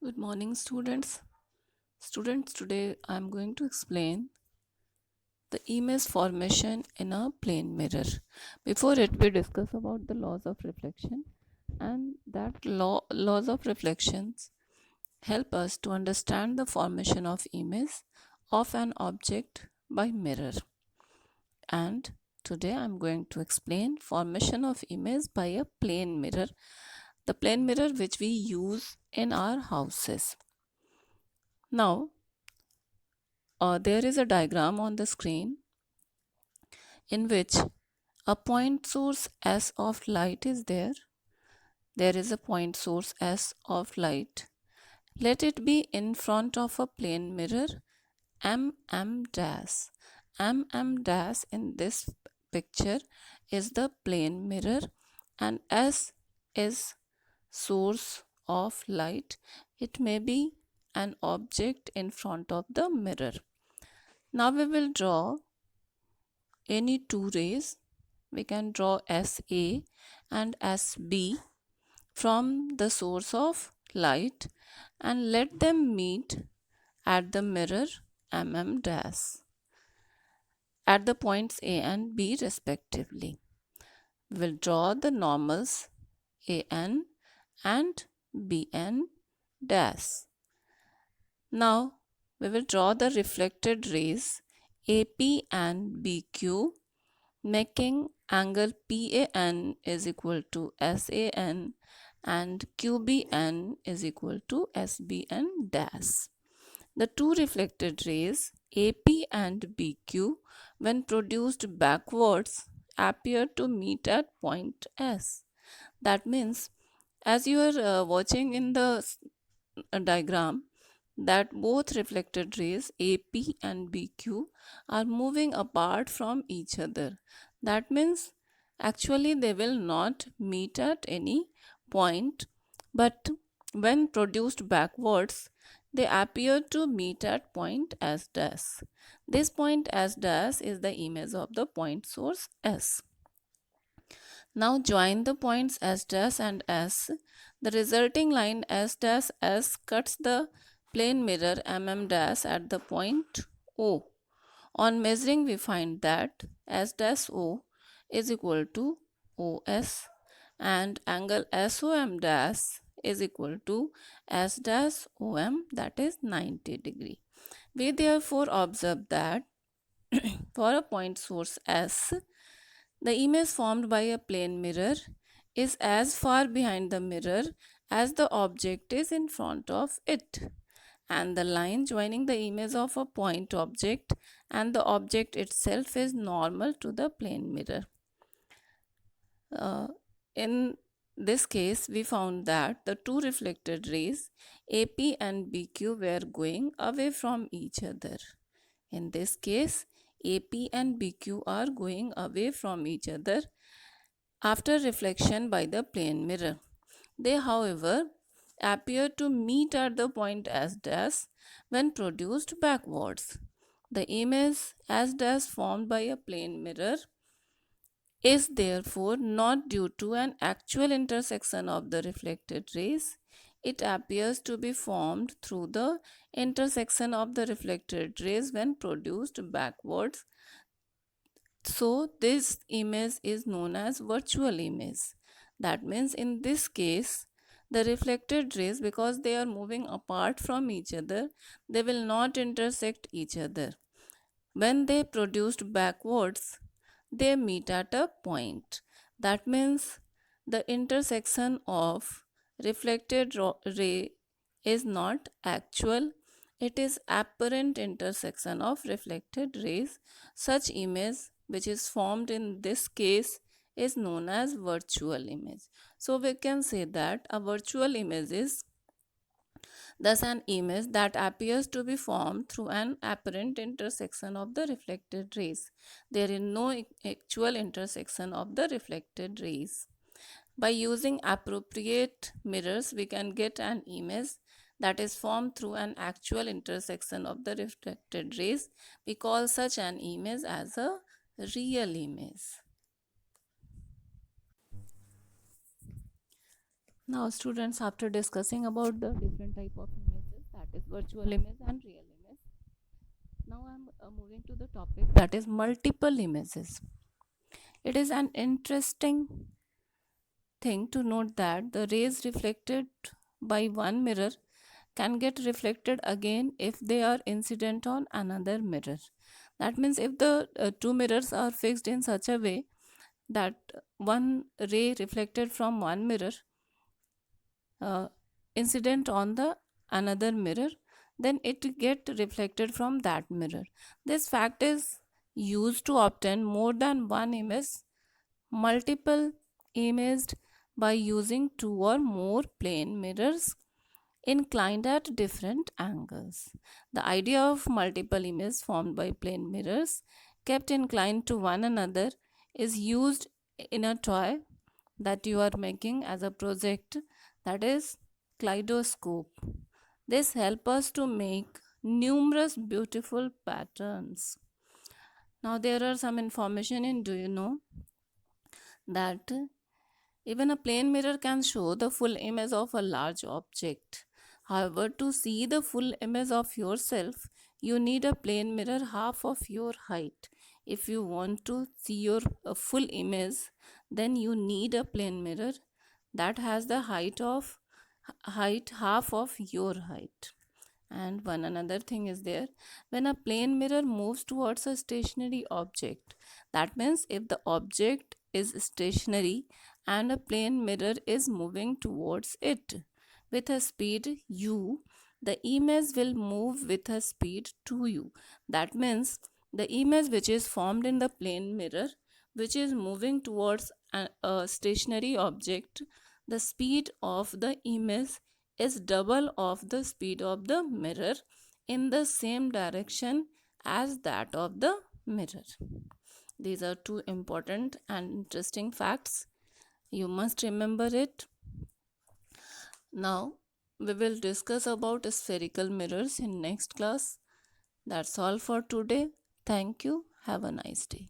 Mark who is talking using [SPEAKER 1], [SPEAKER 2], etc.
[SPEAKER 1] Good morning, students. Today I am going to explain the image formation in a plane mirror. Before it, we discuss about the laws of reflection, and that laws of reflections help us to understand the formation of image of an object by mirror. And today I am going to explain formation of image by a plane mirror, the plane mirror which we use in our houses. Now, there is a diagram on the screen in which a point source S of light is there. There is a point source S of light. Let it be in front of a plane mirror MM dash. MM dash in this picture is the plane mirror, and S is source of light. It may be an object in front of the mirror. Now we will draw any two rays. We can draw SA and SB from the source of light and let them meet at the mirror MM dash at the points A and B respectively. We will draw the normals AN and BN dash. Now we will draw the reflected rays AP and BQ, making angle PAN is equal to SAN and QBN is equal to SBN dash. The two reflected rays AP and BQ, when produced backwards, appear to meet at point S. That means, as you are watching in the diagram, that both reflected rays AP and BQ are moving apart from each other. That means actually they will not meet at any point, but when produced backwards, they appear to meet at point S dash. This point S dash is the image of the point source S. Now join the points S dash and S. The resulting line S dash S cuts the plane mirror MM dash at the point O. On measuring, we find that S dash O is equal to OS and angle SOM dash is equal to S dash OM, that is 90 degree. We therefore observe that for a point source S, the image formed by a plane mirror is as far behind the mirror as the object is in front of it, and the line joining the image of a point object and the object itself is normal to the plane mirror. In this case, we found that the two reflected rays AP and BQ were going away from each other. In this case, AP and BQ are going away from each other after reflection by the plane mirror. They, however, appear to meet at the point S dash when produced backwards. The image S dash formed by a plane mirror is therefore not due to an actual intersection of the reflected rays. It appears to be formed through the intersection of the reflected rays when produced backwards. So this image is known as virtual image. That means in this case, the reflected rays, because they are moving apart from each other, they will not intersect each other. When they produced backwards, they meet at a point. That means the intersection of reflected ray is not actual, it is apparent intersection of reflected rays. Such image which is formed in this case is known as virtual image. So we can say that a virtual image is thus an image that appears to be formed through an apparent intersection of the reflected rays. There is no actual intersection of the reflected rays. By using appropriate mirrors, we can get an image that is formed through an actual intersection of the reflected rays. We call such an image as a real image. Now, students, after discussing about the different type of images, that is virtual image and real image, now I'm moving to the topic that is multiple images. It is an interesting thing to note that the rays reflected by one mirror can get reflected again if they are incident on another mirror. That means if the two mirrors are fixed in such a way that one ray reflected from one mirror uh, incident on the another mirror, then it get reflected from that mirror. This fact is used to obtain more than one image, multiple imaged by using two or more plane mirrors inclined at different angles. The idea of multiple images formed by plane mirrors kept inclined to one another is used in a toy that you are making as a project, that is kaleidoscope. This helps us to make numerous beautiful patterns. Now there are some information in, do you know that even a plane mirror can show the full image of a large object. However, to see the full image of yourself, you need a plane mirror half of your height. If you want to see your full image, then you need a plane mirror that has the height half of your height. And one another thing is there, when a plane mirror moves towards a stationary object, that means if the object is stationary and a plane mirror is moving towards it with a speed u, the image will move with a speed 2u. That means the image which is formed in the plane mirror, which is moving towards a stationary object, the speed of the image is double of the speed of the mirror in the same direction as that of the mirror. These are two important and interesting facts. You must remember it. Now we will discuss about spherical mirrors in next class. That's all for today. Thank you. Have a nice day.